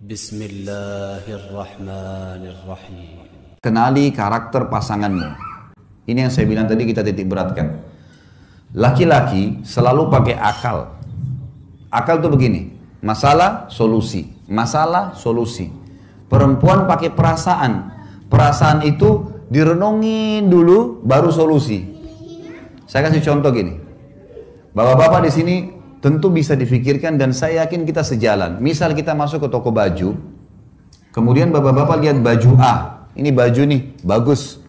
Bismillahirrahmanirrahim. Kenali karakter pasanganmu. Ini yang saya bilang tadi, kita titik beratkan. Laki-laki selalu pakai akal. Akal tuh begini, masalah, solusi. Masalah, solusi. Perempuan pakai perasaan. Perasaan itu direnungin dulu, baru solusi. Saya kasih contoh gini. Bapak-bapak di sini tentu bisa difikirkan dan saya yakin kita sejalan. Misal kita masuk ke toko baju, kemudian bapak-bapak lihat baju A, ini baju nih, bagus.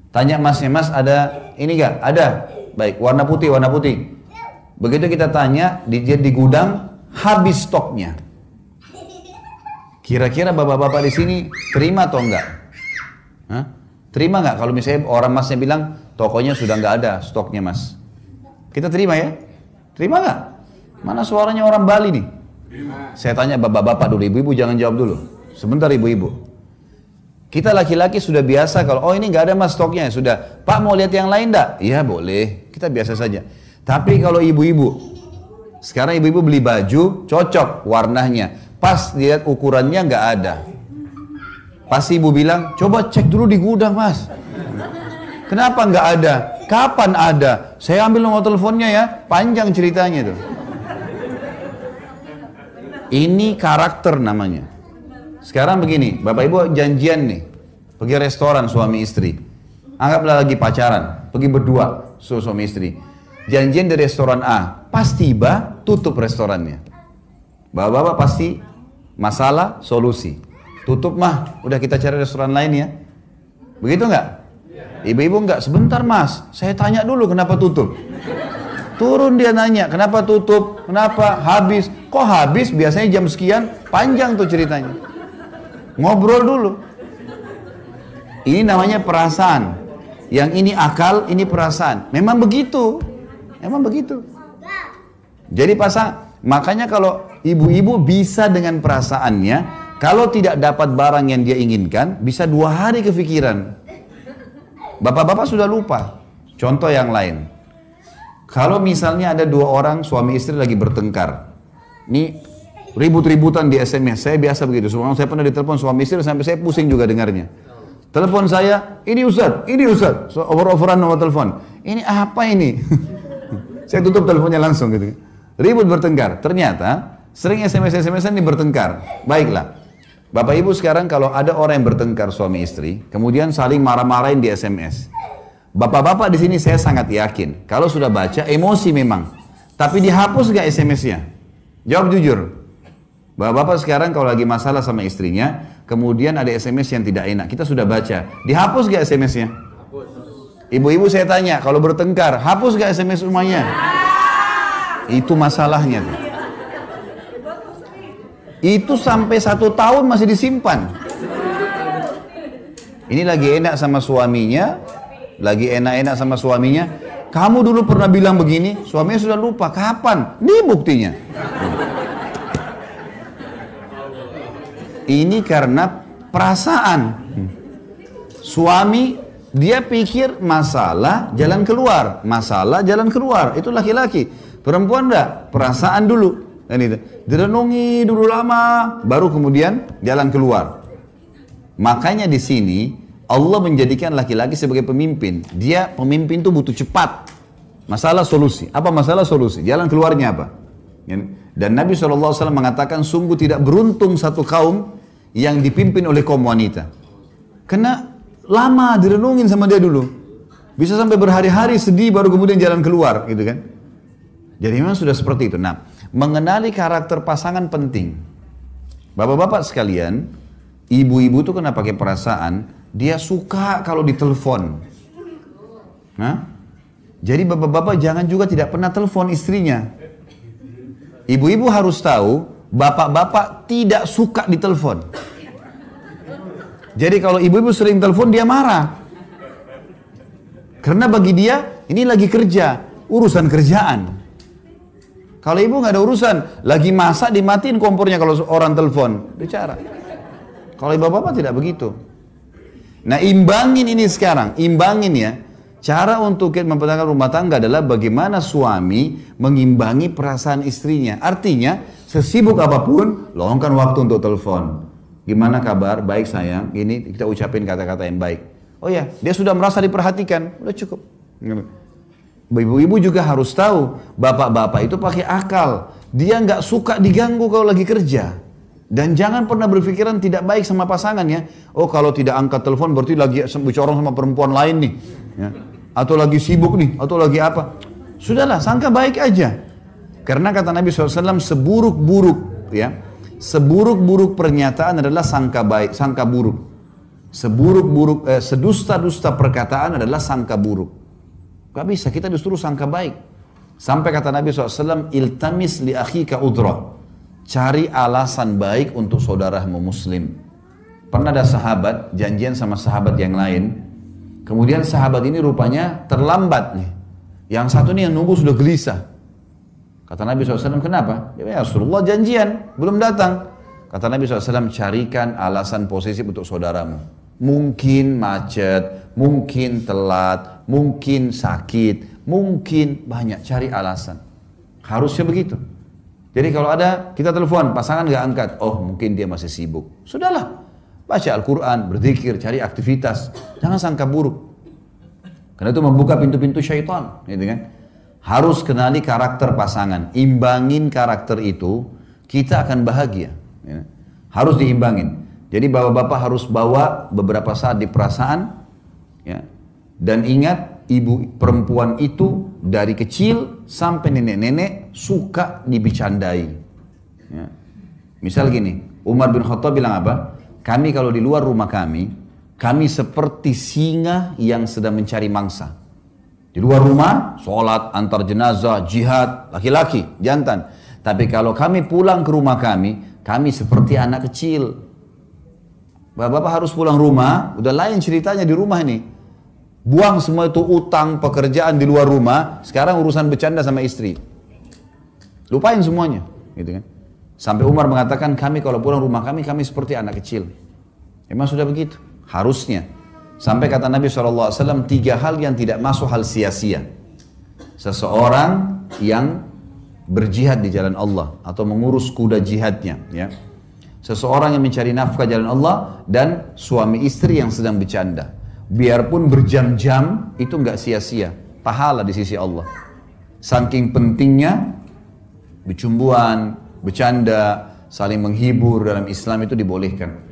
Tanya masnya, mas ada ini gak? Ada. Baik, warna putih, warna putih. Begitu kita tanya, di gudang, habis stoknya. Kira-kira bapak-bapak di sini terima atau enggak? Hah? Terima nggak kalau misalnya orang masnya bilang, tokonya sudah nggak ada stoknya mas? Kita terima ya? Terima nggak? Mana suaranya orang Bali nih? Saya tanya bapak-bapak dulu, ibu-ibu jangan jawab dulu. Sebentar ibu-ibu. Kita laki-laki sudah biasa kalau, oh ini nggak ada mas stoknya, sudah. Pak mau lihat yang lain nggak? Iya boleh, kita biasa saja. Tapi kalau ibu-ibu, sekarang ibu-ibu beli baju, cocok warnanya. Pas lihat ukurannya nggak ada. Pasti ibu bilang, coba cek dulu di gudang mas. Kenapa nggak ada? Kapan ada? Saya ambil nomor teleponnya ya, panjang ceritanya itu. Ini karakter namanya. Sekarang begini, bapak ibu janjian nih, pergi restoran suami istri. Anggaplah lagi pacaran, pergi berdua suami istri. Janjian di restoran A, pas tiba tutup restorannya. Bapak-bapak pasti masalah, solusi. Tutup mah, udah kita cari restoran lain ya. Begitu nggak? Ibu-ibu nggak, sebentar mas, saya tanya dulu kenapa tutup. Turun dia nanya, kenapa tutup? Kenapa? Habis. Kok habis? Biasanya jam sekian, panjang tuh ceritanya. Ngobrol dulu. Ini namanya perasaan. Yang ini akal, ini perasaan. Memang begitu. Memang begitu. Jadi makanya kalau ibu-ibu bisa dengan perasaannya, kalau tidak dapat barang yang dia inginkan, bisa 2 hari kepikiran. Bapak-bapak sudah lupa. Contoh yang lain. Kalau misalnya ada 2 orang suami istri lagi bertengkar. Ini ribut-ributan di SMS. Saya biasa begitu. Sebelum saya pernah ditelepon suami istri sampai saya pusing juga dengarnya. Telepon saya, ini Ustaz. So, over-overan nomor telepon. Ini apa ini? Saya tutup teleponnya langsung gitu. Ribut bertengkar. Ternyata sering SMS-SMS-an ini bertengkar. Baiklah. Bapak ibu sekarang kalau ada orang yang bertengkar suami istri, kemudian saling marah-marahin di SMS. Bapak-bapak di sini saya sangat yakin, kalau sudah baca emosi memang, tapi dihapus gak SMS-nya? Jawab jujur. Bapak-bapak sekarang kalau lagi masalah sama istrinya, kemudian ada SMS yang tidak enak, kita sudah baca, dihapus gak SMS-nya? Ibu-ibu saya tanya, kalau bertengkar, hapus gak SMS rumahnya? Itu masalahnya tuh. Itu sampai 1 tahun masih disimpan. Ini lagi enak sama suaminya, lagi enak-enak sama suaminya. Kamu dulu pernah bilang begini, suaminya sudah lupa. Kapan? Ini buktinya. Ini karena perasaan. Suami dia pikir masalah jalan keluar, masalah jalan keluar. Itu laki-laki. Perempuan enggak, perasaan dulu. Dan itu direnungi dulu lama, baru kemudian jalan keluar. Makanya di sini Allah menjadikan laki-laki sebagai pemimpin. Dia pemimpin itu butuh cepat. Masalah solusi. Apa masalah solusi? Jalan keluarnya apa? Dan Nabi SAW mengatakan sungguh tidak beruntung satu kaum yang dipimpin oleh kaum wanita. Karena lama direnungin sama dia dulu. Bisa sampai berhari-hari sedih baru kemudian jalan keluar, gitu kan? Jadi memang sudah seperti itu. Nah, mengenali karakter pasangan penting. Bapak-bapak sekalian, ibu-ibu itu kena pakai perasaan, dia suka kalau ditelepon. Nah, jadi bapak-bapak jangan juga tidak pernah telepon istrinya. Ibu-ibu harus tahu, bapak-bapak tidak suka ditelepon. Jadi kalau ibu-ibu sering telepon, dia marah. Karena bagi dia, ini lagi kerja, urusan kerjaan. Kalau ibu nggak ada urusan, lagi masak dimatiin kompornya kalau orang telepon, bicara. Kalau bapak-bapak tidak begitu. Nah imbangin ini sekarang, imbangin ya. Cara untuk mempertahankan rumah tangga adalah bagaimana suami mengimbangi perasaan istrinya. Artinya Sesibuk apapun, luangkan waktu untuk telepon. Gimana kabar? Baik sayang. Ini kita ucapin kata-kata yang baik. Oh ya, dia sudah merasa diperhatikan. Udah cukup. Ibu-ibu juga harus tahu, bapak-bapak itu pakai akal. Dia nggak suka diganggu kalau lagi kerja. Dan jangan pernah berpikiran tidak baik sama pasangannya. Oh kalau tidak angkat telepon berarti lagi bicara sama perempuan lain nih. Ya. Atau lagi sibuk nih, atau lagi apa. Sudahlah, sangka baik aja. Karena kata Nabi SAW, seburuk-buruk ya, seburuk-buruk pernyataan adalah sangka baik, sangka buruk. Seburuk-buruk, sedusta-dusta perkataan adalah sangka buruk. Gak bisa, kita disuruh sangka baik. Sampai kata Nabi SAW, iltamis li akhika udra. Cari alasan baik untuk saudaramu muslim. Pernah ada sahabat, janjian sama sahabat yang lain. Kemudian sahabat ini rupanya terlambat nih. Yang satu nih yang nunggu sudah gelisah. Kata Nabi SAW, kenapa? Ya Rasulullah janjian, belum datang. Kata Nabi SAW, carikan alasan posesif untuk saudaramu. Mungkin macet, mungkin telat, mungkin sakit, mungkin banyak, cari alasan. Harusnya begitu. Jadi kalau ada, kita telepon, pasangan gak angkat. Oh mungkin dia masih sibuk. Sudahlah, baca Al-Quran, berzikir, cari aktivitas. Jangan sangka buruk. Karena itu membuka pintu-pintu syaitan. Gitu kan? Harus kenali karakter pasangan, imbangin karakter itu, kita akan bahagia. Ya. Harus diimbangin. Jadi bapak-bapak harus bawa beberapa saat di perasaan, ya. Dan ingat, ibu perempuan itu dari kecil sampai nenek-nenek suka dibicandai. Ya. Misal gini, Umar bin Khattab bilang apa? Kami kalau di luar rumah kami seperti singa yang sedang mencari mangsa. Di luar rumah, sholat, antar jenazah, jihad, laki-laki, jantan. Tapi kalau kami pulang ke rumah kami seperti anak kecil. Bapak-bapak harus pulang rumah, udah lain ceritanya di rumah ini. Buang semua itu utang, pekerjaan di luar rumah, sekarang urusan bercanda sama istri. Lupain semuanya, gitu kan. Sampai Umar mengatakan, kami kalau pulang rumah kami seperti anak kecil. Emang sudah begitu, harusnya. Sampai kata Nabi SAW, 3 hal yang tidak masuk hal sia-sia. Seseorang yang berjihad di jalan Allah atau mengurus kuda jihadnya. Ya. Seseorang yang mencari nafkah jalan Allah dan suami istri yang sedang bercanda. Biarpun berjam-jam itu nggak sia-sia. Pahala di sisi Allah. Saking pentingnya bercumbuan, bercanda, saling menghibur dalam Islam itu dibolehkan.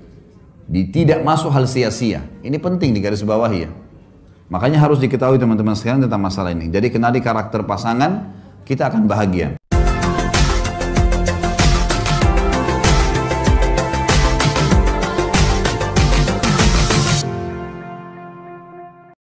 Tidak masuk hal sia-sia. Ini penting di garis bawah ya. Makanya harus diketahui teman-teman sekalian tentang masalah ini. Jadi kenali karakter pasangan, kita akan bahagia.